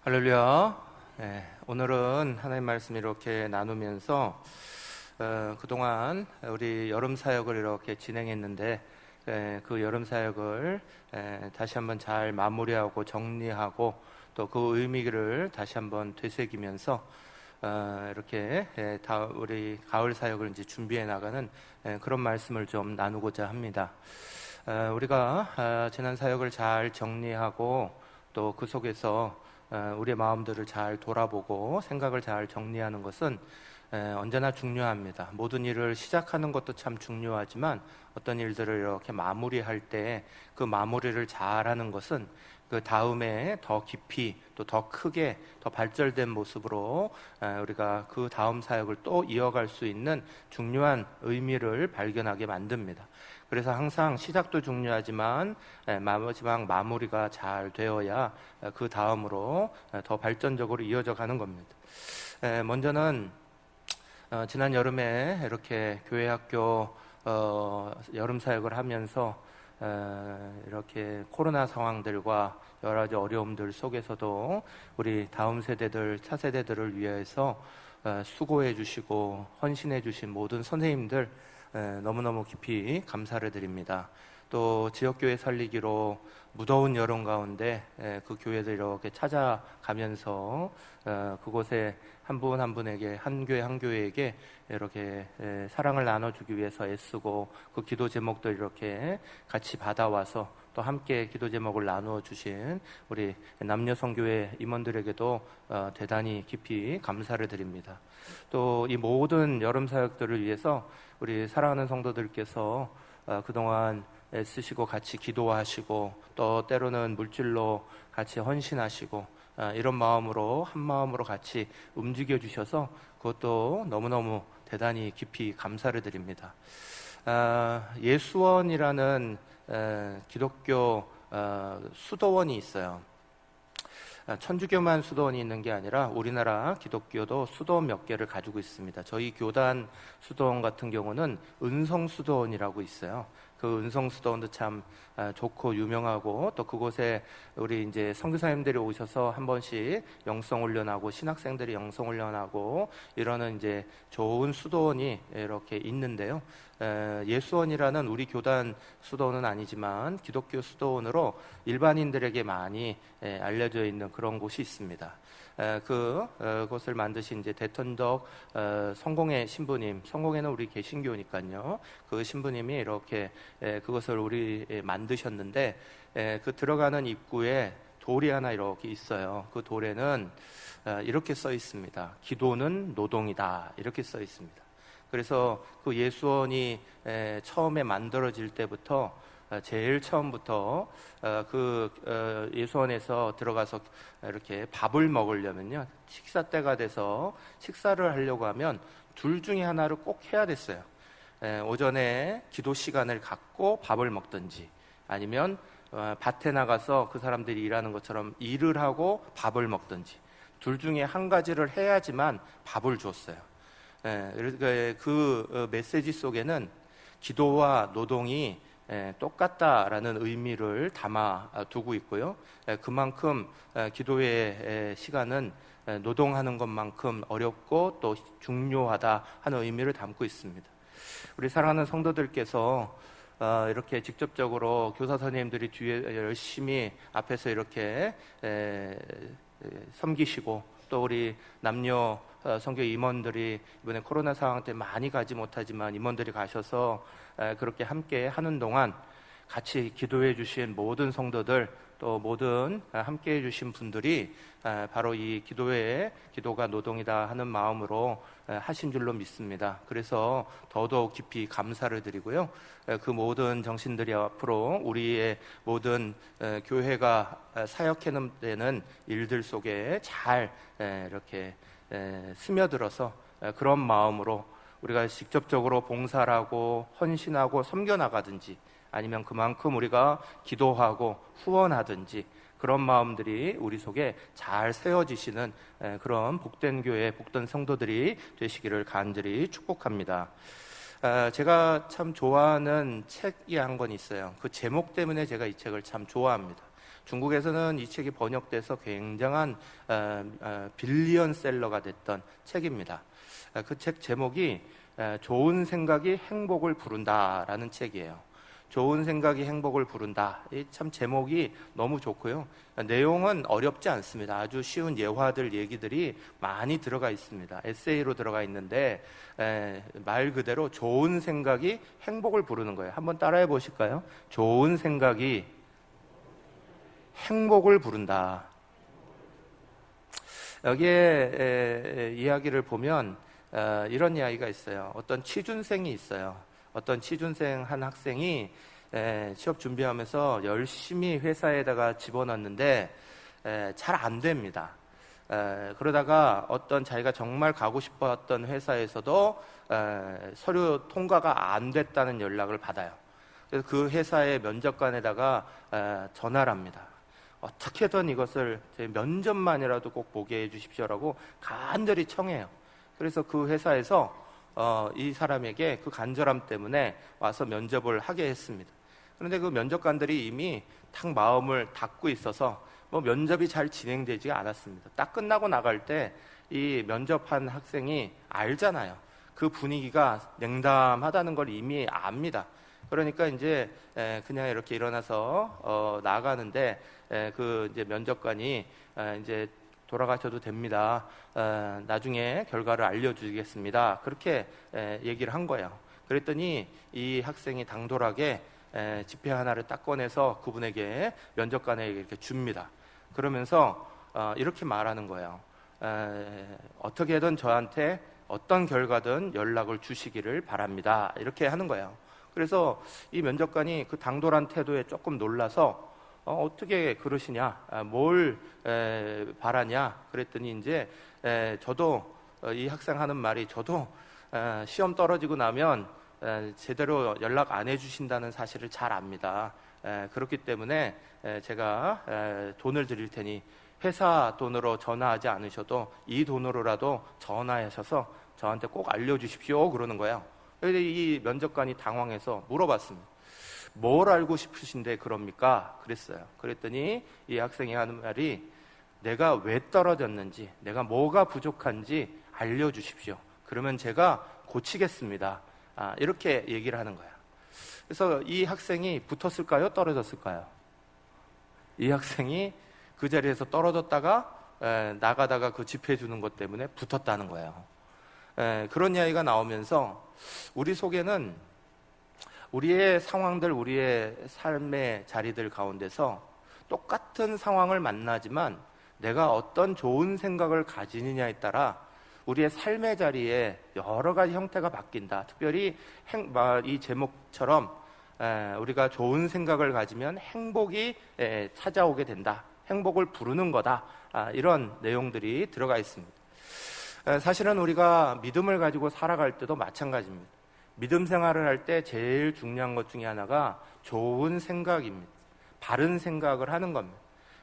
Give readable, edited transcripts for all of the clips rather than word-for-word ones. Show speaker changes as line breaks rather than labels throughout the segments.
할렐루야. 오늘은 하나님 말씀 이렇게 나누면서 그동안 우리 여름 사역을 이렇게 진행했는데 그 여름 사역을 다시 한번 잘 마무리하고 정리하고 또 그 의미를 다시 한번 되새기면서 이렇게 우리 가을 사역을 이제 준비해 나가는 그런 말씀을 좀 나누고자 합니다. 우리가 지난 사역을 잘 정리하고 또 그 속에서 우리의 마음들을 잘 돌아보고 생각을 잘 정리하는 것은 언제나 중요합니다. 모든 일을 시작하는 것도 참 중요하지만 어떤 일들을 이렇게 마무리할 때 그 마무리를 잘하는 것은 그 다음에 더 깊이 또 더 크게 더 발전된 모습으로 우리가 그 다음 사역을 또 이어갈 수 있는 중요한 의미를 발견하게 만듭니다. 그래서 항상 시작도 중요하지만 마지막 마무리가 잘 되어야 그 다음으로 더 발전적으로 이어져 가는 겁니다. 먼저는 지난 여름에 이렇게 교회 학교 여름 사역을 하면서 이렇게 코로나 상황들과 여러 가지 어려움들 속에서도 우리 다음 세대들, 차세대들을 위해서 수고해 주시고 헌신해 주신 모든 선생님들 너무너무 깊이 감사를 드립니다. 또 지역교회 살리기로 무더운 여름 가운데 그 교회들 이렇게 찾아가면서 그곳에 한 분 한 분에게 한 교회 한 교회에게 이렇게 사랑을 나눠주기 위해서 애쓰고 그 기도 제목들 이렇게 같이 받아와서 또 함께 기도 제목을 나누어 주신 우리 남녀성교회 임원들에게도 대단히 깊이 감사를 드립니다. 또 이 모든 여름 사역들을 위해서 우리 사랑하는 성도들께서 그동안 애쓰시고 같이 기도하시고 또 때로는 물질로 같이 헌신하시고 이런 마음으로 한 마음으로 같이 움직여 주셔서 그것도 너무너무 대단히 깊이 감사를 드립니다. 예수원이라는 기독교 수도원이 있어요. 천주교만 수도원이 있는 게 아니라 우리나라 기독교도 수도원 몇 개를 가지고 있습니다. 저희 교단 수도원 같은 경우는 은성수도원이라고 있어요. 그 은성수도원도 참 좋고 유명하고 또 그곳에 우리 이제 선교사님들이 오셔서 한 번씩 영성훈련하고 신학생들이 영성훈련하고 이러는 이제 좋은 수도원이 이렇게 있는데요. 예수원이라는 우리 교단 수도원은 아니지만 기독교 수도원으로 일반인들에게 많이 알려져 있는 그런 곳이 있습니다. 그곳을 만드신 이제 대턴덕 성공회 신부님, 성공회는 우리 개신교니까요. 그 신부님이 이렇게 그것을 우리 만드셨는데 그 들어가는 입구에 돌이 하나 이렇게 있어요. 그 돌에는 이렇게 써 있습니다. 기도는 노동이다. 이렇게 써 있습니다. 그래서 그 예수원이 처음에 만들어질 때부터 제일 처음부터 그 예수원에서 들어가서 이렇게 밥을 먹으려면요, 식사 때가 돼서 식사를 하려고 하면 둘 중에 하나를 꼭 해야 됐어요. 오전에 기도 시간을 갖고 밥을 먹든지 아니면 밭에 나가서 그 사람들이 일하는 것처럼 일을 하고 밥을 먹든지 둘 중에 한 가지를 해야지만 밥을 줬어요. 그 메시지 속에는 기도와 노동이 똑같다라는 의미를 담아 두고 있고요. 그만큼 기도의 시간은 노동하는 것만큼 어렵고 또 중요하다 하는 의미를 담고 있습니다. 우리 사랑하는 성도들께서 이렇게 직접적으로 교사 선생님들이 뒤에 열심히 앞에서 이렇게 섬기시고 또 우리 남녀 선교 임원들이 이번에 코로나 상황 때 많이 가지 못하지만 임원들이 가셔서 그렇게 함께 하는 동안 같이 기도해 주신 모든 성도들 또 모든 함께 해 주신 분들이 바로 이 기도가 노동이다 하는 마음으로 하신 줄로 믿습니다. 그래서 더더욱 깊이 감사를 드리고요. 그 모든 정신들이 앞으로 우리의 모든 교회가 사역해내는 일들 속에 잘 이렇게 스며들어서 그런 마음으로 우리가 직접적으로 봉사를 하고 헌신하고 섬겨나가든지 아니면 그만큼 우리가 기도하고 후원하든지 그런 마음들이 우리 속에 잘 세워지시는 그런 복된 교회, 복된 성도들이 되시기를 간절히 축복합니다. 제가 참 좋아하는 책이 한 권 있어요. 그 제목 때문에 제가 이 책을 참 좋아합니다. 중국에서는 이 책이 번역돼서 굉장한 빌리언셀러가 됐던 책입니다. 그 책 제목이 좋은 생각이 행복을 부른다라는 책이에요. 좋은 생각이 행복을 부른다. 참 제목이 너무 좋고요. 내용은 어렵지 않습니다. 아주 쉬운 예화들, 얘기들이 많이 들어가 있습니다. 에세이로 들어가 있는데 말 그대로 좋은 생각이 행복을 부르는 거예요. 한번 따라해 보실까요? 좋은 생각이 행복을 부른다. 여기에 이야기를 보면 이런 이야기가 있어요. 어떤 취준생이 있어요. 어떤 취준생 한 학생이 취업 준비하면서 열심히 회사에다가 집어넣는데 잘 안 됩니다. 그러다가 어떤 자기가 정말 가고 싶었던 회사에서도 서류 통과가 안 됐다는 연락을 받아요. 그래서 그 회사의 면접관에다가 전화를 합니다. 어떻게든 이것을 제 면접만이라도 꼭 보게 해주십시오라고 간절히 청해요. 그래서 그 회사에서 이 사람에게 그 간절함 때문에 와서 면접을 하게 했습니다. 그런데 그 면접관들이 이미 탁 마음을 닫고 있어서 면접이 잘 진행되지 않았습니다. 딱 끝나고 나갈 때 이 면접한 학생이 알잖아요. 그 분위기가 냉담하다는 걸 이미 압니다. 그러니까 이제 그냥 이렇게 일어나서 나가는데 그 이제 면접관이 이제 돌아가셔도 됩니다. 나중에 결과를 알려주겠습니다. 그렇게 얘기를 한 거예요. 그랬더니 이 학생이 당돌하게 지폐 하나를 딱 꺼내서 그분에게 면접관에게 이렇게 줍니다. 그러면서 이렇게 말하는 거예요. 어떻게든 저한테 어떤 결과든 연락을 주시기를 바랍니다. 이렇게 하는 거예요. 그래서 이 면접관이 그 당돌한 태도에 조금 놀라서 어떻게 그러시냐, 뭘 바라냐 그랬더니 이제 저도 이 학생 하는 말이 저도 시험 떨어지고 나면 제대로 연락 안 해주신다는 사실을 잘 압니다. 그렇기 때문에 제가 돈을 드릴 테니 회사 돈으로 전화하지 않으셔도 이 돈으로라도 전화하셔서 저한테 꼭 알려주십시오 그러는 거예요. 그런데 이 면접관이 당황해서 물어봤습니다. 뭘 알고 싶으신데 그럽니까? 그랬어요. 그랬더니 이 학생이 하는 말이 내가 왜 떨어졌는지, 내가 뭐가 부족한지 알려주십시오. 그러면 제가 고치겠습니다. 이렇게 얘기를 하는 거야. 그래서 이 학생이 붙었을까요? 떨어졌을까요? 이 학생이 그 자리에서 떨어졌다가 나가다가 그 집회 주는 것 때문에 붙었다는 거예요. 그런 이야기가 나오면서 우리 속에는 우리의 상황들, 우리의 삶의 자리들 가운데서 똑같은 상황을 만나지만 내가 어떤 좋은 생각을 가지느냐에 따라 우리의 삶의 자리에 여러 가지 형태가 바뀐다. 특별히 이 제목처럼 우리가 좋은 생각을 가지면 행복이 찾아오게 된다. 행복을 부르는 거다. 이런 내용들이 들어가 있습니다. 사실은 우리가 믿음을 가지고 살아갈 때도 마찬가지입니다. 믿음 생활을 할 때 제일 중요한 것 중에 하나가 좋은 생각입니다. 바른 생각을 하는 겁니다.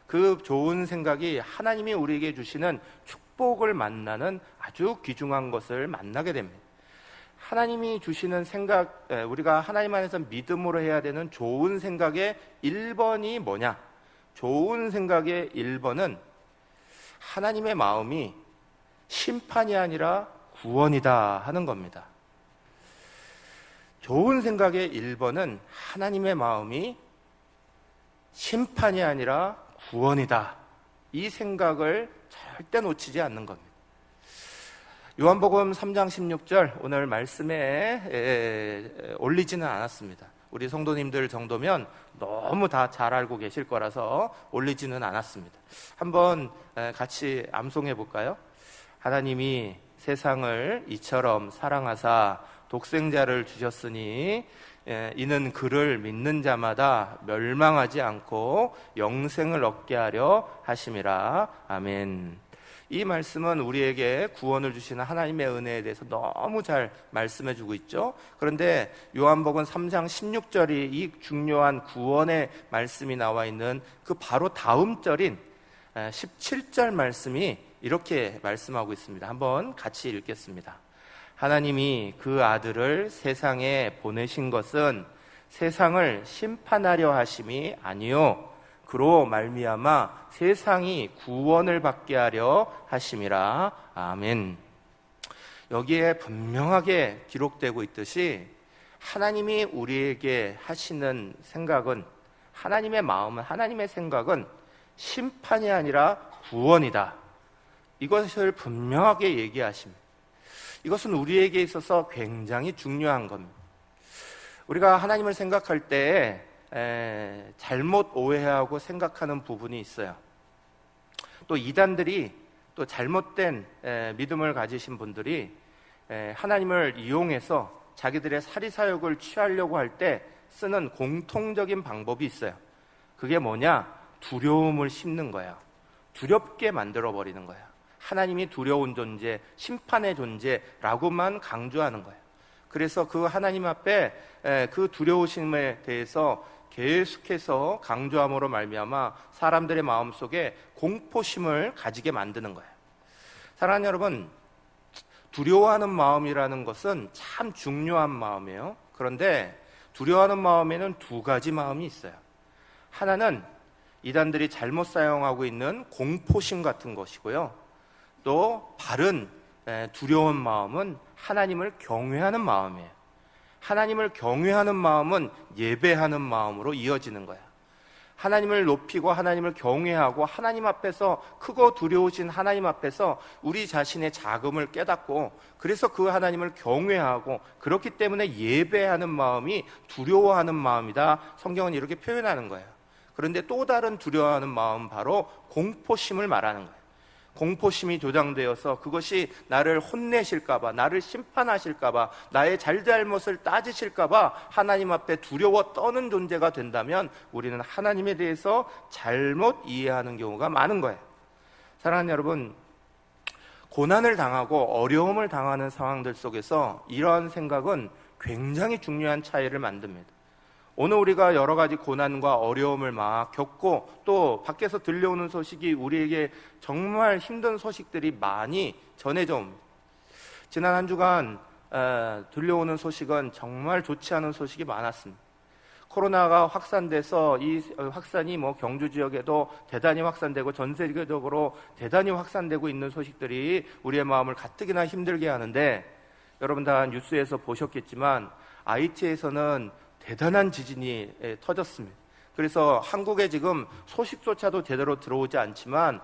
그 좋은 생각이 하나님이 우리에게 주시는 축복을 만나는 아주 귀중한 것을 만나게 됩니다. 하나님이 주시는 생각, 우리가 하나님 안에서 믿음으로 해야 되는 좋은 생각의 1번이 뭐냐? 좋은 생각의 1번은 하나님의 마음이 심판이 아니라 구원이다 하는 겁니다. 좋은 생각의 1번은 하나님의 마음이 심판이 아니라 구원이다. 이 생각을 절대 놓치지 않는 겁니다. 요한복음 3장 16절 오늘 말씀에 올리지는 않았습니다. 우리 성도님들 정도면 너무 다 잘 알고 계실 거라서 올리지는 않았습니다. 한번 같이 암송해 볼까요? 하나님이 세상을 이처럼 사랑하사 독생자를 주셨으니 이는 그를 믿는 자마다 멸망하지 않고 영생을 얻게 하려 하심이라. 아멘. 이 말씀은 우리에게 구원을 주시는 하나님의 은혜에 대해서 너무 잘 말씀해 주고 있죠. 그런데 요한복음 3장 16절이 이 중요한 구원의 말씀이 나와 있는 그 바로 다음 절인 17절 말씀이 이렇게 말씀하고 있습니다. 한번 같이 읽겠습니다. 하나님이 그 아들을 세상에 보내신 것은 세상을 심판하려 하심이 아니요 그로 말미암아 세상이 구원을 받게 하려 하심이라. 아멘. 여기에 분명하게 기록되고 있듯이 하나님이 우리에게 하시는 생각은, 하나님의 마음은, 하나님의 생각은 심판이 아니라 구원이다. 이것을 분명하게 얘기하십니다. 이것은 우리에게 있어서 굉장히 중요한 겁니다. 우리가 하나님을 생각할 때 잘못 오해하고 생각하는 부분이 있어요. 또 이단들이, 또 잘못된 믿음을 가지신 분들이 하나님을 이용해서 자기들의 사리사욕을 취하려고 할 때 쓰는 공통적인 방법이 있어요. 그게 뭐냐? 두려움을 심는 거예요. 두렵게 만들어버리는 거예요. 하나님이 두려운 존재, 심판의 존재라고만 강조하는 거예요. 그래서 그 하나님 앞에 그 두려우심에 대해서 계속해서 강조함으로 말미암아 사람들의 마음속에 공포심을 가지게 만드는 거예요. 사랑하는 여러분, 두려워하는 마음이라는 것은 참 중요한 마음이에요. 그런데 두려워하는 마음에는 두 가지 마음이 있어요. 하나는 이단들이 잘못 사용하고 있는 공포심 같은 것이고요. 또 바른 두려운 마음은 하나님을 경외하는 마음이에요. 하나님을 경외하는 마음은 예배하는 마음으로 이어지는 거야. 하나님을 높이고 하나님을 경외하고 하나님 앞에서, 크고 두려우신 하나님 앞에서 우리 자신의 작음을 깨닫고, 그래서 그 하나님을 경외하고, 그렇기 때문에 예배하는 마음이 두려워하는 마음이다. 성경은 이렇게 표현하는 거예요. 그런데 또 다른 두려워하는 마음, 바로 공포심을 말하는 거예요. 공포심이 조장되어서 그것이 나를 혼내실까봐, 나를 심판하실까봐, 나의 잘잘못을 따지실까봐 하나님 앞에 두려워 떠는 존재가 된다면 우리는 하나님에 대해서 잘못 이해하는 경우가 많은 거예요. 사랑하는 여러분, 고난을 당하고 어려움을 당하는 상황들 속에서 이러한 생각은 굉장히 중요한 차이를 만듭니다. 오늘 우리가 여러 가지 고난과 어려움을 막 겪고, 또 밖에서 들려오는 소식이 우리에게 정말 힘든 소식들이 많이 전해져 옵니다. 지난 한 주간 들려오는 소식은 정말 좋지 않은 소식이 많았습니다. 코로나가 확산돼서 이 확산이 경주 지역에도 대단히 확산되고 전 세계적으로 대단히 확산되고 있는 소식들이 우리의 마음을 가뜩이나 힘들게 하는데, 여러분 다 뉴스에서 보셨겠지만 하이티에서는 대단한 지진이 터졌습니다. 그래서 한국에 지금 소식조차도 제대로 들어오지 않지만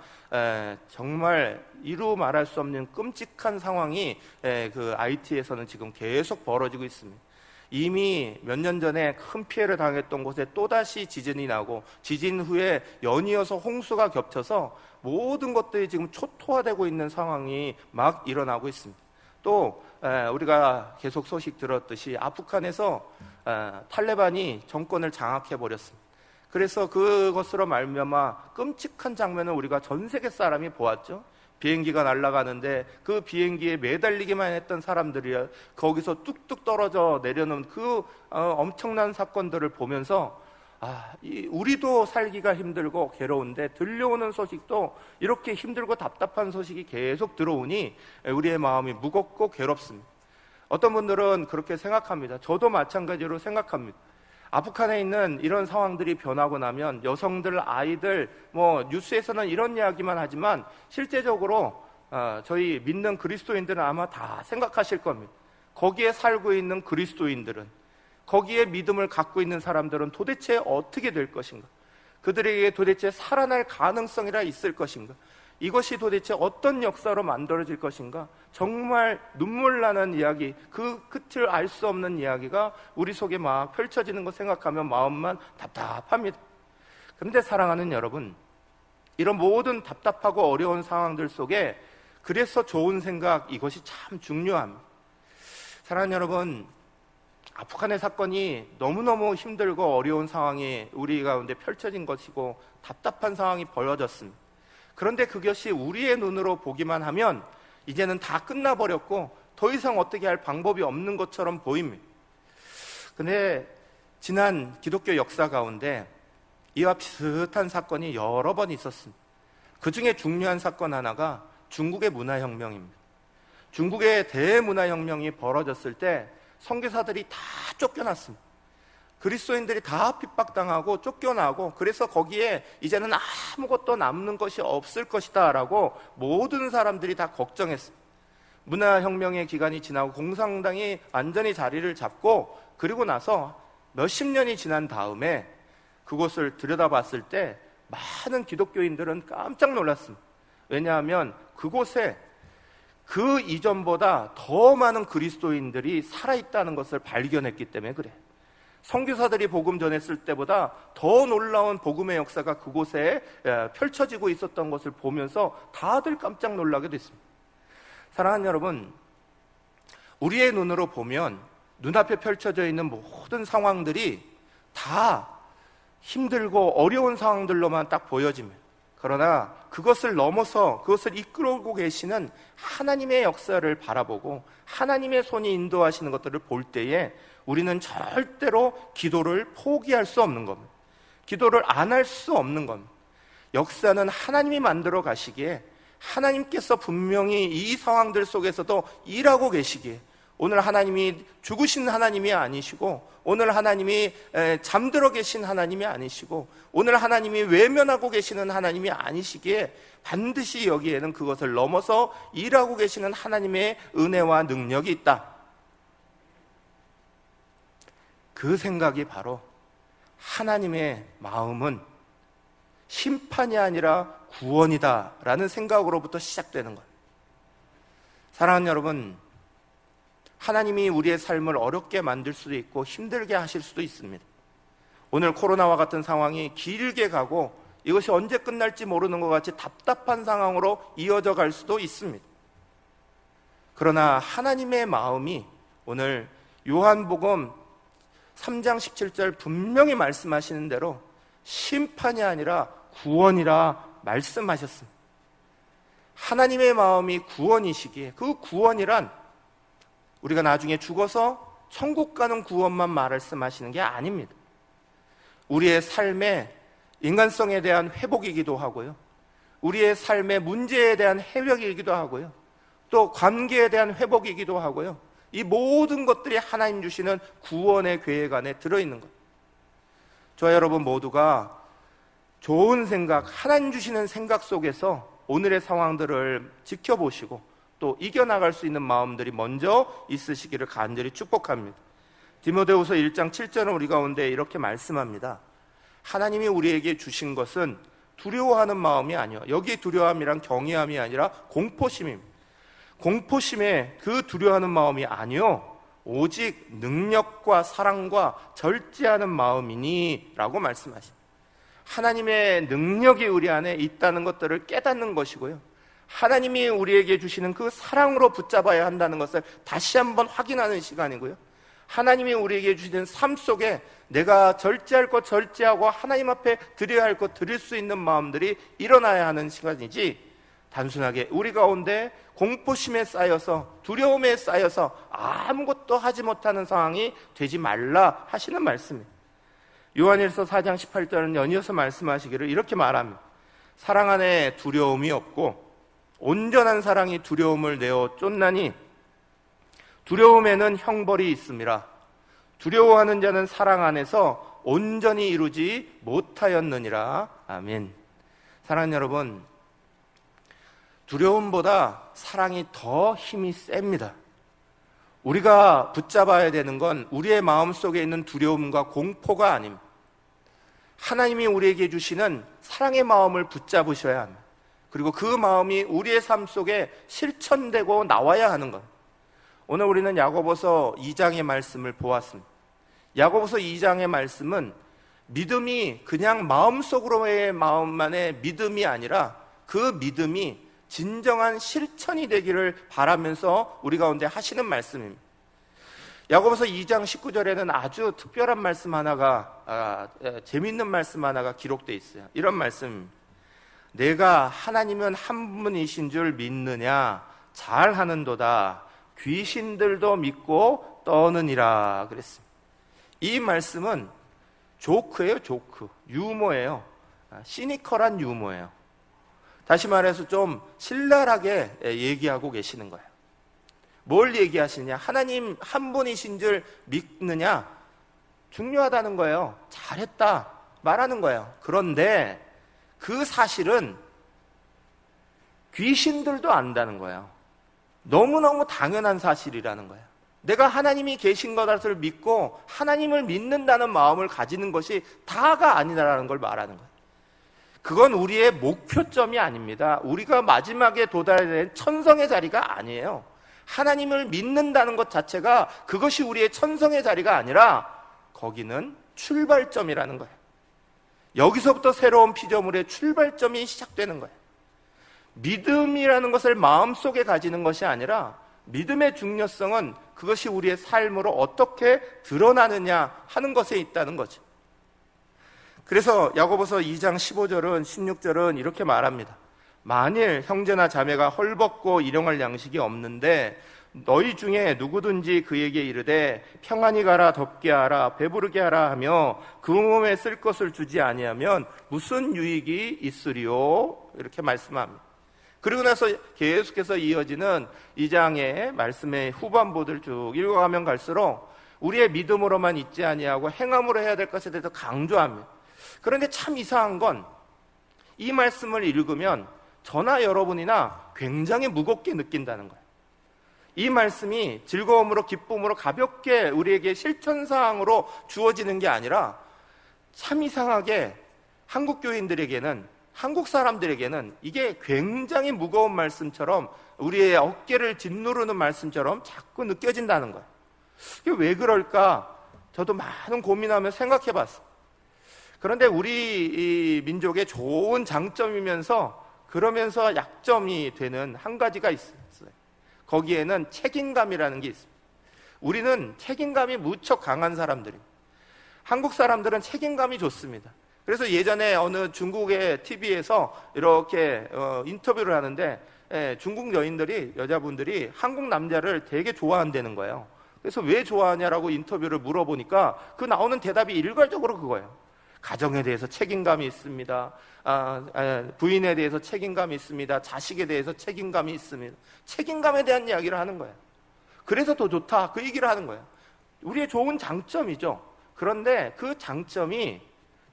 정말 이루 말할 수 없는 끔찍한 상황이 그 하이티에서는 지금 계속 벌어지고 있습니다. 이미 몇 년 전에 큰 피해를 당했던 곳에 또다시 지진이 나고, 지진 후에 연이어서 홍수가 겹쳐서 모든 것들이 지금 초토화되고 있는 상황이 막 일어나고 있습니다. 또 우리가 계속 소식 들었듯이 아프간에서 탈레반이 정권을 장악해버렸습니다. 그래서 그것으로 말미암아 끔찍한 장면을 우리가 전 세계 사람이 보았죠. 비행기가 날아가는데 그 비행기에 매달리기만 했던 사람들이 거기서 뚝뚝 떨어져 내려놓은 그 엄청난 사건들을 보면서 우리도 살기가 힘들고 괴로운데 들려오는 소식도 이렇게 힘들고 답답한 소식이 계속 들어오니 우리의 마음이 무겁고 괴롭습니다. 어떤 분들은 그렇게 생각합니다. 저도 마찬가지로 생각합니다. 아프간에 있는 이런 상황들이 변하고 나면 여성들, 아이들, 뉴스에서는 이런 이야기만 하지만 실제적으로 저희 믿는 그리스도인들은 아마 다 생각하실 겁니다. 거기에 살고 있는 그리스도인들은, 거기에 믿음을 갖고 있는 사람들은 도대체 어떻게 될 것인가? 그들에게 도대체 살아날 가능성이라 있을 것인가? 이것이 도대체 어떤 역사로 만들어질 것인가? 정말 눈물 나는 이야기, 그 끝을 알 수 없는 이야기가 우리 속에 막 펼쳐지는 것 생각하면 마음만 답답합니다. 그런데 사랑하는 여러분, 이런 모든 답답하고 어려운 상황들 속에 그래서 좋은 생각, 이것이 참 중요합니다. 사랑하는 여러분, 아프간의 사건이 너무너무 힘들고 어려운 상황이 우리 가운데 펼쳐진 것이고 답답한 상황이 벌어졌습니다. 그런데 그것이 우리의 눈으로 보기만 하면 이제는 다 끝나버렸고 더 이상 어떻게 할 방법이 없는 것처럼 보입니다. 그런데 지난 기독교 역사 가운데 이와 비슷한 사건이 여러 번 있었습니다. 그 중에 중요한 사건 하나가 중국의 문화혁명입니다. 중국의 대문화혁명이 벌어졌을 때 선교사들이 다 쫓겨났습니다. 그리스도인들이 다 핍박당하고 쫓겨나고, 그래서 거기에 이제는 아무것도 남는 것이 없을 것이다 라고 모든 사람들이 다 걱정했어요. 문화혁명의 기간이 지나고 공산당이 완전히 자리를 잡고, 그리고 나서 몇십 년이 지난 다음에 그곳을 들여다봤을 때 많은 기독교인들은 깜짝 놀랐습니다. 왜냐하면 그곳에 그 이전보다 더 많은 그리스도인들이 살아있다는 것을 발견했기 때문에 그래요. 선교사들이 복음 전했을 때보다 더 놀라운 복음의 역사가 그곳에 펼쳐지고 있었던 것을 보면서 다들 깜짝 놀라게 됐습니다. 사랑하는 여러분, 우리의 눈으로 보면 눈앞에 펼쳐져 있는 모든 상황들이 다 힘들고 어려운 상황들로만 딱 보여집니다. 그러나 그것을 넘어서 그것을 이끌어오고 계시는 하나님의 역사를 바라보고 하나님의 손이 인도하시는 것들을 볼 때에 우리는 절대로 기도를 포기할 수 없는 겁니다. 기도를 안 할 수 없는 겁니다. 역사는 하나님이 만들어 가시기에 하나님께서 분명히 이 상황들 속에서도 일하고 계시기에, 오늘 하나님이 죽으신 하나님이 아니시고, 오늘 하나님이 잠들어 계신 하나님이 아니시고, 오늘 하나님이 외면하고 계시는 하나님이 아니시기에 반드시 여기에는 그것을 넘어서 일하고 계시는 하나님의 은혜와 능력이 있다. 그 생각이 바로 하나님의 마음은 심판이 아니라 구원이다 라는 생각으로부터 시작되는 거예요. 사랑하는 여러분, 하나님이 우리의 삶을 어렵게 만들 수도 있고 힘들게 하실 수도 있습니다. 오늘 코로나와 같은 상황이 길게 가고 이것이 언제 끝날지 모르는 것 같이 답답한 상황으로 이어져 갈 수도 있습니다. 그러나 하나님의 마음이 오늘 요한복음 3장 17절 분명히 말씀하시는 대로 심판이 아니라 구원이라 말씀하셨습니다. 하나님의 마음이 구원이시기에, 그 구원이란 우리가 나중에 죽어서 천국 가는 구원만 말씀하시는 게 아닙니다. 우리의 삶의 인간성에 대한 회복이기도 하고요, 우리의 삶의 문제에 대한 해결이기도 하고요, 또 관계에 대한 회복이기도 하고요, 이 모든 것들이 하나님 주시는 구원의 계획 안에 들어있는 것. 저와 여러분 모두가 좋은 생각, 하나님 주시는 생각 속에서 오늘의 상황들을 지켜보시고 또 이겨나갈 수 있는 마음들이 먼저 있으시기를 간절히 축복합니다. 디모데후서 1장 7절은 우리 가운데 이렇게 말씀합니다. 하나님이 우리에게 주신 것은 두려워하는 마음이 아니요, 여기 두려움이란 경외함이 아니라 공포심입니다. 공포심에 그 두려워하는 마음이 아니요, 오직 능력과 사랑과 절제하는 마음이니 라고 말씀하십니다. 하나님의 능력이 우리 안에 있다는 것들을 깨닫는 것이고요, 하나님이 우리에게 주시는 그 사랑으로 붙잡아야 한다는 것을 다시 한번 확인하는 시간이고요, 하나님이 우리에게 주시는 삶 속에 내가 절제할 것 절제하고 하나님 앞에 드려야 할 것 드릴 수 있는 마음들이 일어나야 하는 시간이지, 단순하게 우리 가운데 공포심에 쌓여서 두려움에 쌓여서 아무것도 하지 못하는 상황이 되지 말라 하시는 말씀입니다. 요한일서 4장 18절은 연이어서 말씀하시기를 이렇게 말합니다. 사랑 안에 두려움이 없고 온전한 사랑이 두려움을 내어 쫓나니 두려움에는 형벌이 있음이라. 두려워하는 자는 사랑 안에서 온전히 이루지 못하였느니라. 아멘. 사랑하는 여러분, 두려움보다 사랑이 더 힘이 셉니다. 우리가 붙잡아야 되는 건 우리의 마음속에 있는 두려움과 공포가 아닙니다. 하나님이 우리에게 주시는 사랑의 마음을 붙잡으셔야 합니다. 그리고 그 마음이 우리의 삶 속에 실천되고 나와야 하는 것. 오늘 우리는 야고보서 2장의 말씀을 보았습니다. 야고보서 2장의 말씀은 믿음이 그냥 마음속으로의 마음만의 믿음이 아니라 그 믿음이 진정한 실천이 되기를 바라면서 우리 가운데 하시는 말씀입니다. 야고보서 2장 19절에는 아주 특별한 말씀 하나가, 재미있는 말씀 하나가 기록되어 있어요. 이런 말씀, 내가 하나님은 한 분이신 줄 믿느냐? 잘하는도다. 귀신들도 믿고 떠느니라 그랬습니다. 이 말씀은 조크예요, 조크. 유머예요. 시니컬한 유머예요. 다시 말해서 좀 신랄하게 얘기하고 계시는 거예요. 뭘 얘기하시냐? 하나님 한 분이신 줄 믿느냐? 중요하다는 거예요. 잘했다 말하는 거예요. 그런데 그 사실은 귀신들도 안다는 거예요. 너무너무 당연한 사실이라는 거예요. 내가 하나님이 계신 것을 믿고 하나님을 믿는다는 마음을 가지는 것이 다가 아니라는 걸 말하는 거예요. 그건 우리의 목표점이 아닙니다. 우리가 마지막에 도달해야 될 천성의 자리가 아니에요. 하나님을 믿는다는 것 자체가 그것이 우리의 천성의 자리가 아니라 거기는 출발점이라는 거예요. 여기서부터 새로운 피조물의 출발점이 시작되는 거예요. 믿음이라는 것을 마음속에 가지는 것이 아니라 믿음의 중요성은 그것이 우리의 삶으로 어떻게 드러나느냐 하는 것에 있다는 거죠. 그래서 야고보서 2장 15절은 16절은 이렇게 말합니다. 만일 형제나 자매가 헐벗고 일용할 양식이 없는데 너희 중에 누구든지 그에게 이르되 평안히 가라, 덥게 하라, 배부르게 하라 하며 그 몸에 쓸 것을 주지 아니하면 무슨 유익이 있으리요? 이렇게 말씀합니다. 그리고 나서 계속해서 이어지는 2장의 말씀의 후반부들 쭉 읽어가면 갈수록 우리의 믿음으로만 있지 아니하고 행함으로 해야 될 것에 대해서 강조합니다. 그런데 참 이상한 건 이 말씀을 읽으면 저나 여러분이나 굉장히 무겁게 느낀다는 거예요. 이 말씀이 즐거움으로 기쁨으로 가볍게 우리에게 실천사항으로 주어지는 게 아니라 참 이상하게 한국 교인들에게는, 한국 사람들에게는 이게 굉장히 무거운 말씀처럼, 우리의 어깨를 짓누르는 말씀처럼 자꾸 느껴진다는 거예요. 이게 왜 그럴까? 저도 많은 고민하며 생각해 봤어요. 그런데 우리 이 민족의 좋은 장점이면서 그러면서 약점이 되는 한 가지가 있어요. 거기에는 책임감이라는 게 있습니다. 우리는 책임감이 무척 강한 사람들입니다. 한국 사람들은 책임감이 좋습니다. 그래서 예전에 어느 중국의 TV에서 이렇게 인터뷰를 하는데 중국 여자분들이 한국 남자를 되게 좋아한다는 거예요. 그래서 왜 좋아하냐라고 인터뷰를 물어보니까 그 나오는 대답이 일괄적으로 그거예요. 가정에 대해서 책임감이 있습니다. 부인에 대해서 책임감이 있습니다. 자식에 대해서 책임감이 있습니다. 책임감에 대한 이야기를 하는 거예요. 그래서 더 좋다, 그 얘기를 하는 거예요. 우리의 좋은 장점이죠. 그런데 그 장점이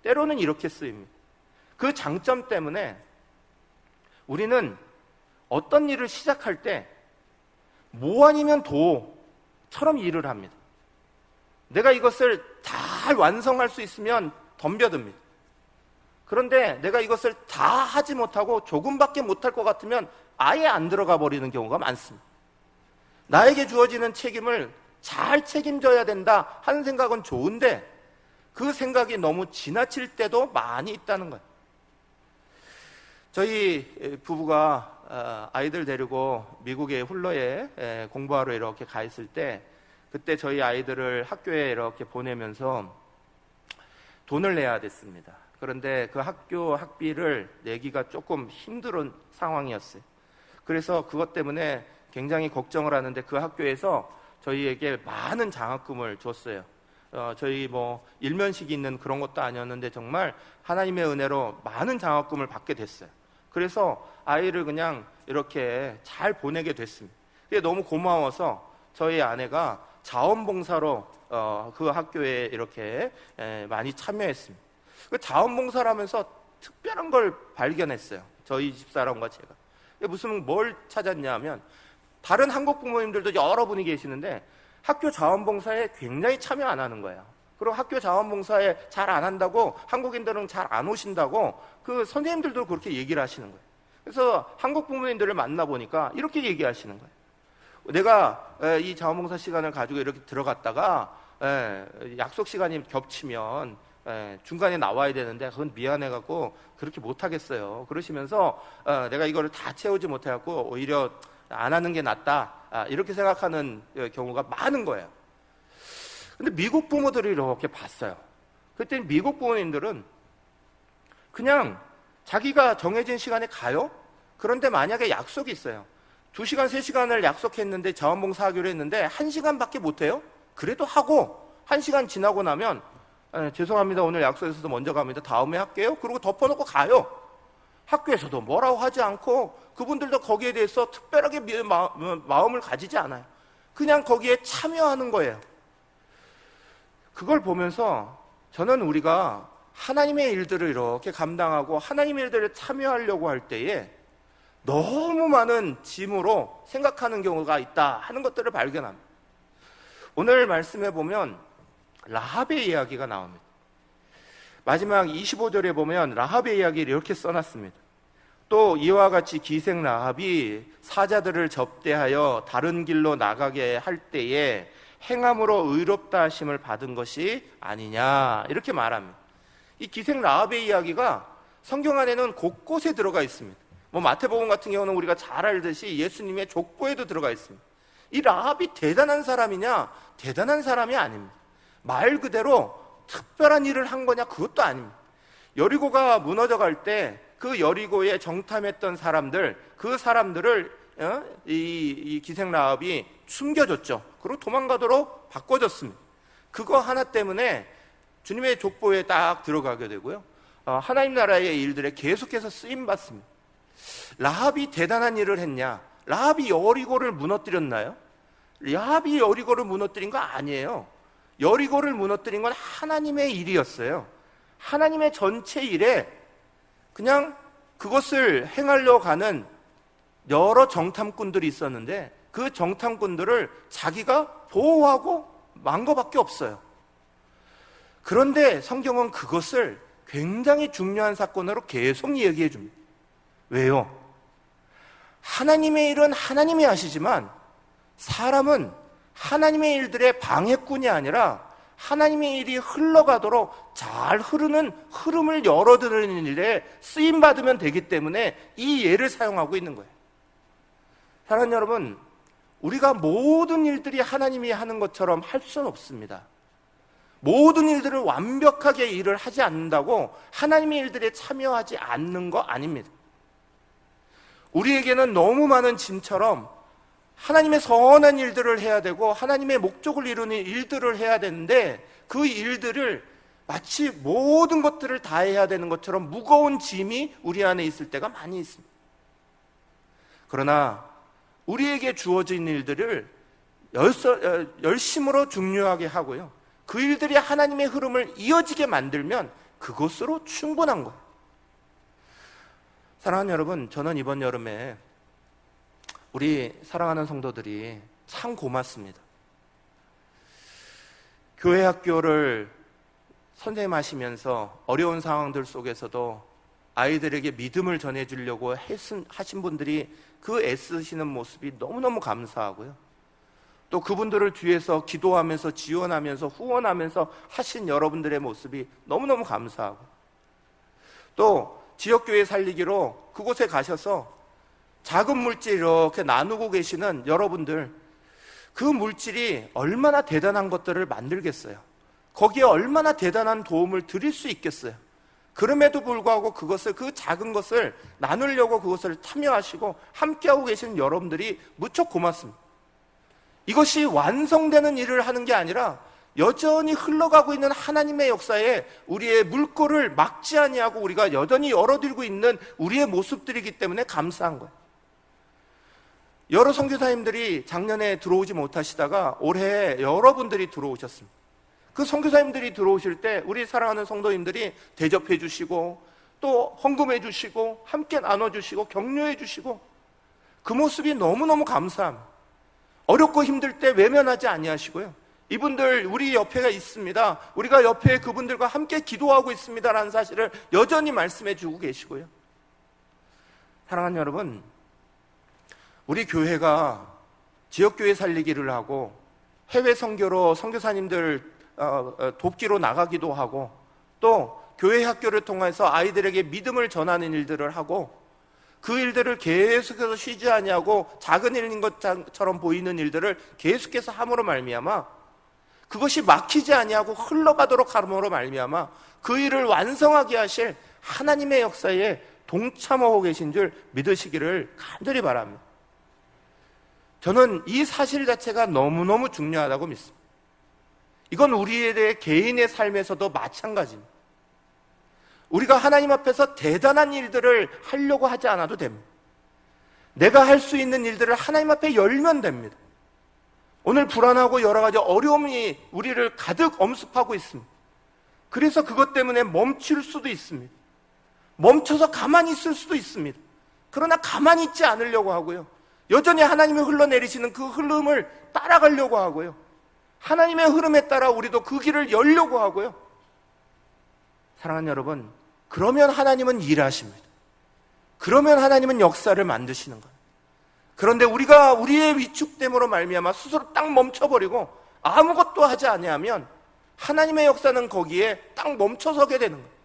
때로는 이렇게 쓰입니다. 그 장점 때문에 우리는 어떤 일을 시작할 때 뭐 아니면 도처럼 일을 합니다. 내가 이것을 잘 완성할 수 있으면 덤벼듭니다. 그런데 내가 이것을 다 하지 못하고 조금밖에 못할 것 같으면 아예 안 들어가 버리는 경우가 많습니다. 나에게 주어지는 책임을 잘 책임져야 된다 하는 생각은 좋은데 그 생각이 너무 지나칠 때도 많이 있다는 거예요. 저희 부부가 아이들 데리고 미국의 훌러에 공부하러 이렇게 가 있을 때, 그때 저희 아이들을 학교에 이렇게 보내면서 돈을 내야 됐습니다. 그런데 그 학교 학비를 내기가 조금 힘든 상황이었어요. 그래서 그것 때문에 굉장히 걱정을 하는데 그 학교에서 저희에게 많은 장학금을 줬어요. 저희 일면식이 있는 그런 것도 아니었는데 정말 하나님의 은혜로 많은 장학금을 받게 됐어요. 그래서 아이를 그냥 이렇게 잘 보내게 됐습니다. 그게 너무 고마워서 저희 아내가 자원봉사로 그 학교에 이렇게 많이 참여했습니다. 그 자원봉사를 서 특별한 걸 발견했어요. 저희 집사람과 제가. 뭘 찾았냐면 다른 한국 부모님들도 여러분이 계시는데 학교 자원봉사에 굉장히 참여 안 하는 거예요. 그리고 학교 자원봉사에 잘 안 한다고, 한국인들은 잘 안 오신다고 그 선생님들도 그렇게 얘기를 하시는 거예요. 그래서 한국 부모님들을 만나보니까 이렇게 얘기하시는 거예요. 내가 이 자원봉사 시간을 가지고 이렇게 들어갔다가 약속 시간이 겹치면 중간에 나와야 되는데 그건 미안해갖고 그렇게 못하겠어요. 그러시면서 내가 이거를 다 채우지 못해갖고 오히려 안 하는 게 낫다, 이렇게 생각하는 경우가 많은 거예요. 근데 미국 부모들이 이렇게 봤어요. 그때 미국 부모님들은 그냥 자기가 정해진 시간에 가요. 그런데 만약에 약속이 있어요. 2시간, 3시간을 약속했는데 자원봉사 하기로 했는데 1시간밖에 못해요? 그래도 하고 1시간 지나고 나면 죄송합니다, 오늘 약속에서도 먼저 갑니다, 다음에 할게요. 그리고 덮어놓고 가요. 학교에서도 뭐라고 하지 않고 그분들도 거기에 대해서 특별하게 마음을 가지지 않아요. 그냥 거기에 참여하는 거예요. 그걸 보면서 저는 우리가 하나님의 일들을 이렇게 감당하고 하나님의 일들을 참여하려고 할 때에 너무 많은 짐으로 생각하는 경우가 있다 하는 것들을 발견합니다. 오늘 말씀에 보면 라합의 이야기가 나옵니다. 마지막 25절에 보면 라합의 이야기를 이렇게 써놨습니다. 또 이와 같이 기생 라합이 사자들을 접대하여 다른 길로 나가게 할 때에 행함으로 의롭다 하심을 받은 것이 아니냐, 이렇게 말합니다. 이 기생 라합의 이야기가 성경 안에는 곳곳에 들어가 있습니다. 마태복음 같은 경우는 우리가 잘 알듯이 예수님의 족보에도 들어가 있습니다. 이 라합이 대단한 사람이냐? 대단한 사람이 아닙니다. 말 그대로 특별한 일을 한 거냐? 그것도 아닙니다. 여리고가 무너져 갈 때 그 여리고에 정탐했던 사람들, 그 사람들을 이 기생 라합이 숨겨줬죠. 그리고 도망가도록 바꿔줬습니다. 그거 하나 때문에 주님의 족보에 딱 들어가게 되고요, 하나님 나라의 일들에 계속해서 쓰임받습니다. 라합이 대단한 일을 했냐? 라합이 여리고를 무너뜨렸나요? 라합이 여리고를 무너뜨린 거 아니에요. 여리고를 무너뜨린 건 하나님의 일이었어요. 하나님의 전체 일에 그냥 그것을 행하려고 가는 여러 정탐꾼들이 있었는데 그 정탐꾼들을 자기가 보호하고 만 것밖에 없어요. 그런데 성경은 그것을 굉장히 중요한 사건으로 계속 얘기해 줍니다. 왜요? 하나님의 일은 하나님이 하시지만 사람은 하나님의 일들의 방해꾼이 아니라 하나님의 일이 흘러가도록 잘 흐르는 흐름을 열어드리는 일에 쓰임받으면 되기 때문에 이 예를 사용하고 있는 거예요. 사랑하는 여러분, 우리가 모든 일들이 하나님이 하는 것처럼 할 수는 없습니다. 모든 일들을 완벽하게 일을 하지 않는다고 하나님의 일들에 참여하지 않는 거 아닙니다. 우리에게는 너무 많은 짐처럼 하나님의 선한 일들을 해야 되고 하나님의 목적을 이루는 일들을 해야 되는데 그 일들을 마치 모든 것들을 다 해야 되는 것처럼 무거운 짐이 우리 안에 있을 때가 많이 있습니다. 그러나 우리에게 주어진 일들을 열심으로 중요하게 하고요, 그 일들이 하나님의 흐름을 이어지게 만들면 그것으로 충분한 거예요. 사랑하는 여러분, 저는 이번 여름에 우리 사랑하는 성도들이 참 고맙습니다. 교회 학교를 선생님 하시면서 어려운 상황들 속에서도 아이들에게 믿음을 전해주려고 하신 분들이 그 애쓰시는 모습이 너무너무 감사하고요, 또 그분들을 뒤에서 기도하면서 지원하면서 후원하면서 하신 여러분들의 모습이 너무너무 감사하고, 또 지역교회 살리기로 그곳에 가셔서 작은 물질 이렇게 나누고 계시는 여러분들, 그 물질이 얼마나 대단한 것들을 만들겠어요? 거기에 얼마나 대단한 도움을 드릴 수 있겠어요? 그럼에도 불구하고 그것을, 그 작은 것을 나누려고 그것을 참여하시고 함께하고 계시는 여러분들이 무척 고맙습니다. 이것이 완성되는 일을 하는 게 아니라 여전히 흘러가고 있는 하나님의 역사에 우리의 물꼬를 막지 아니하고 우리가 여전히 열어들고 있는 우리의 모습들이기 때문에 감사한 거예요. 여러 선교사님들이 작년에 들어오지 못하시다가 올해 여러분들이 들어오셨습니다. 그 선교사님들이 들어오실 때 우리 사랑하는 성도님들이 대접해 주시고 또 헌금해 주시고 함께 나눠주시고 격려해 주시고, 그 모습이 너무너무 감사합니다. 어렵고 힘들 때 외면하지 아니하시고요, 이분들 우리 옆에가 있습니다, 우리가 옆에 그분들과 함께 기도하고 있습니다라는 사실을 여전히 말씀해 주고 계시고요. 사랑하는 여러분, 우리 교회가 지역교회 살리기를 하고 해외 선교로 선교사님들 돕기로 나가기도 하고, 또 교회 학교를 통해서 아이들에게 믿음을 전하는 일들을 하고, 그 일들을 계속해서 쉬지 아니하고 작은 일인 것처럼 보이는 일들을 계속해서 함으로 말미암아 그것이 막히지 아니하고 흘러가도록 함으로 말미암아 그 일을 완성하게 하실 하나님의 역사에 동참하고 계신 줄 믿으시기를 간절히 바랍니다. 저는 이 사실 자체가 너무너무 중요하다고 믿습니다. 이건 우리에 대해 개인의 삶에서도 마찬가지입니다. 우리가 하나님 앞에서 대단한 일들을 하려고 하지 않아도 됩니다. 내가 할 수 있는 일들을 하나님 앞에 열면 됩니다. 오늘 불안하고 여러 가지 어려움이 우리를 가득 엄습하고 있습니다. 그래서 그것 때문에 멈출 수도 있습니다. 멈춰서 가만히 있을 수도 있습니다. 그러나 가만히 있지 않으려고 하고요, 여전히 하나님이 흘러내리시는 그 흐름을 따라가려고 하고요, 하나님의 흐름에 따라 우리도 그 길을 열려고 하고요. 사랑하는 여러분, 그러면 하나님은 일하십니다. 그러면 하나님은 역사를 만드시는 거예요. 그런데 우리가 우리의 위축됨으로 말미암아 스스로 딱 멈춰버리고 아무것도 하지 아니하면 하나님의 역사는 거기에 딱 멈춰서게 되는 거예요.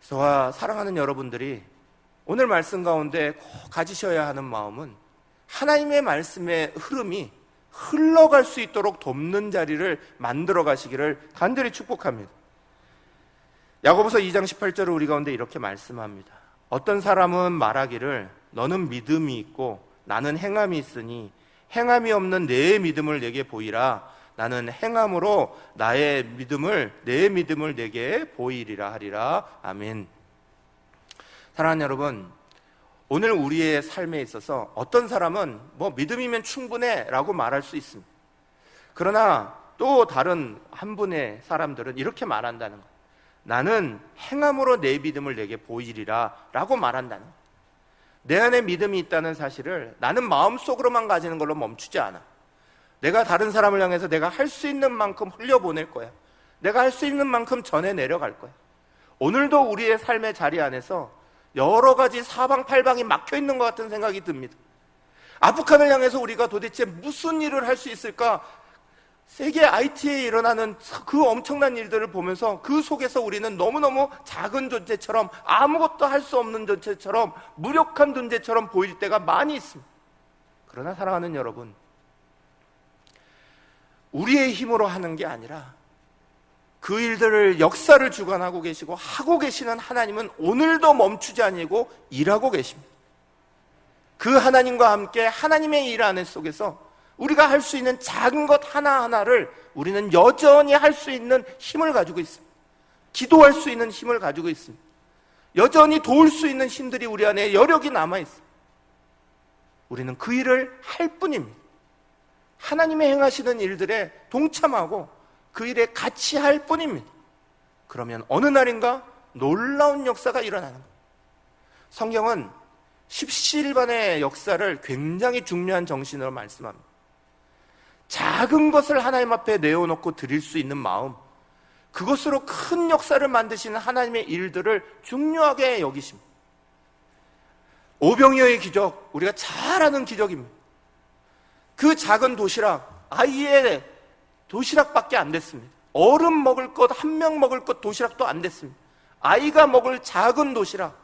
저와 사랑하는 여러분들이 오늘 말씀 가운데 꼭 가지셔야 하는 마음은 하나님의 말씀의 흐름이 흘러갈 수 있도록 돕는 자리를 만들어 가시기를 간절히 축복합니다. 야고보서 2장 18절을 우리 가운데 이렇게 말씀합니다. 어떤 사람은 말하기를 너는 믿음이 있고 나는 행함이 있으니 행함이 없는 내 믿음을 내게 보이라. 나는 행함으로 내 믿음을 내게 보이리라 하리라. 아멘. 사랑하는 여러분, 오늘 우리의 삶에 있어서 어떤 사람은 믿음이면 충분해 라고 말할 수 있습니다. 그러나 또 다른 한 분의 사람들은 이렇게 말한다는 거예요. 나는 행함으로 내 믿음을 내게 보이리라 라고 말한다는 거예요. 내 안에 믿음이 있다는 사실을 나는 마음속으로만 가지는 걸로 멈추지 않아. 내가 다른 사람을 향해서 내가 할 수 있는 만큼 흘려보낼 거야. 내가 할 수 있는 만큼 전해 내려갈 거야. 오늘도 우리의 삶의 자리 안에서 여러 가지 사방팔방이 막혀있는 것 같은 생각이 듭니다. 아프간을 향해서 우리가 도대체 무슨 일을 할 수 있을까? 세계 IT에 일어나는 그 엄청난 일들을 보면서 그 속에서 우리는 너무너무 작은 존재처럼, 아무것도 할 수 없는 존재처럼, 무력한 존재처럼 보일 때가 많이 있습니다. 그러나 사랑하는 여러분, 우리의 힘으로 하는 게 아니라 그 일들을 역사를 주관하고 계시고 하고 계시는 하나님은 오늘도 멈추지 아니고 일하고 계십니다. 그 하나님과 함께 하나님의 일 안에 속에서 우리가 할 수 있는 작은 것 하나하나를 우리는 여전히 할 수 있는 힘을 가지고 있습니다. 기도할 수 있는 힘을 가지고 있습니다. 여전히 도울 수 있는 힘들이 우리 안에 여력이 남아있습니다. 우리는 그 일을 할 뿐입니다. 하나님의 행하시는 일들에 동참하고 그 일에 같이 할 뿐입니다. 그러면 어느 날인가 놀라운 역사가 일어나는 거예요. 성경은 십시일반의 역사를 굉장히 중요한 정신으로 말씀합니다. 작은 것을 하나님 앞에 내어놓고 드릴 수 있는 마음, 그것으로 큰 역사를 만드시는 하나님의 일들을 중요하게 여기십니다. 오병이어의 기적, 우리가 잘 아는 기적입니다. 그 작은 도시락, 아이의 도시락밖에 안 됐습니다. 어른 먹을 것, 한 명 먹을 것 도시락도 안 됐습니다. 아이가 먹을 작은 도시락.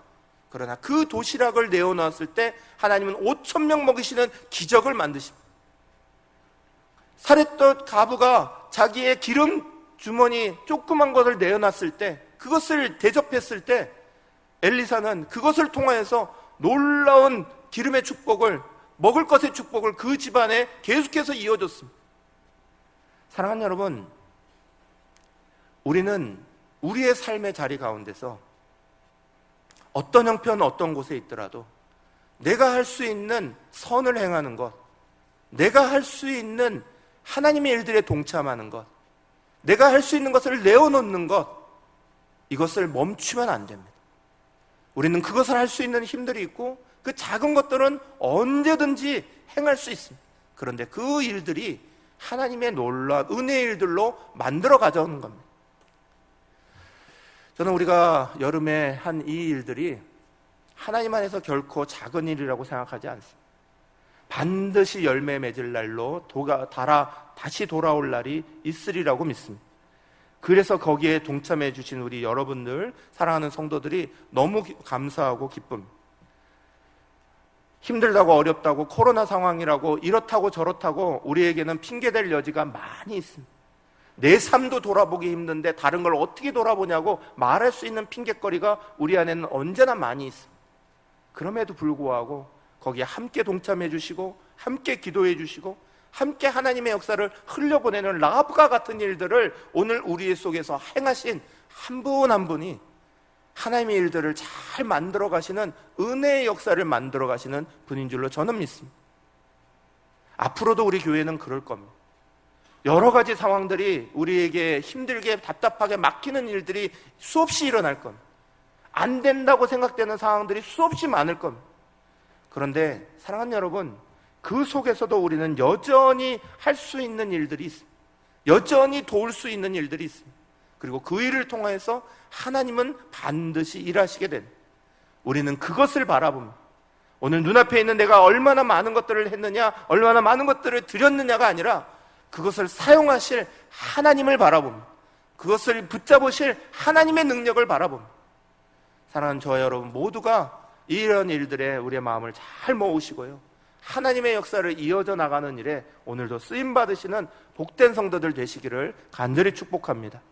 그러나 그 도시락을 내어놨을 때 하나님은 5,000명 먹이시는 기적을 만드십니다. 살했던 과부가 자기의 기름 주머니 조그만 것을 내어놨을 때, 그것을 대접했을 때 엘리사는 그것을 통하여서 놀라운 기름의 축복을, 먹을 것의 축복을 그 집안에 계속해서 이어줬습니다. 사랑하는 여러분, 우리는 우리의 삶의 자리 가운데서 어떤 형편, 어떤 곳에 있더라도 내가 할 수 있는 선을 행하는 것, 내가 할 수 있는 하나님의 일들에 동참하는 것, 내가 할 수 있는 것을 내어놓는 것, 이것을 멈추면 안 됩니다. 우리는 그것을 할 수 있는 힘들이 있고 그 작은 것들은 언제든지 행할 수 있습니다. 그런데 그 일들이 하나님의 놀라운 은혜의 일들로 만들어 가져오는 겁니다. 저는 우리가 여름에 한 이 일들이 하나님 안에서 결코 작은 일이라고 생각하지 않습니다. 반드시 열매 맺을 날로 다시 돌아올 날이 있으리라고 믿습니다. 그래서 거기에 동참해 주신 우리 여러분들, 사랑하는 성도들이 너무 감사하고 기쁩니다. 힘들다고 어렵다고 코로나 상황이라고 이렇다고 저렇다고 우리에게는 핑계댈 여지가 많이 있습니다. 내 삶도 돌아보기 힘든데 다른 걸 어떻게 돌아보냐고 말할 수 있는 핑계거리가 우리 안에는 언제나 많이 있습니다. 그럼에도 불구하고 거기에 함께 동참해 주시고 함께 기도해 주시고 함께 하나님의 역사를 흘려보내는 라합과 같은 일들을 오늘 우리 속에서 행하신 한 분 한 분이 하나님의 일들을 잘 만들어 가시는, 은혜의 역사를 만들어 가시는 분인 줄로 저는 믿습니다. 앞으로도 우리 교회는 그럴 겁니다. 여러 가지 상황들이 우리에게 힘들게 답답하게 막히는 일들이 수없이 일어날 겁니다. 안 된다고 생각되는 상황들이 수없이 많을 겁니다. 그런데 사랑하는 여러분, 그 속에서도 우리는 여전히 할 수 있는 일들이 있습니다. 여전히 도울 수 있는 일들이 있습니다. 그리고 그 일을 통해서 하나님은 반드시 일하시게 됩니다. 우리는 그것을 바라봅니다. 오늘 눈앞에 있는 내가 얼마나 많은 것들을 했느냐, 얼마나 많은 것들을 드렸느냐가 아니라 그것을 사용하실 하나님을 바라봅니다. 그것을 붙잡으실 하나님의 능력을 바라봅니다. 사랑하는 저와 여러분 모두가 이런 일들에 우리의 마음을 잘 모으시고요, 하나님의 역사를 이어져 나가는 일에 오늘도 쓰임받으시는 복된 성도들 되시기를 간절히 축복합니다.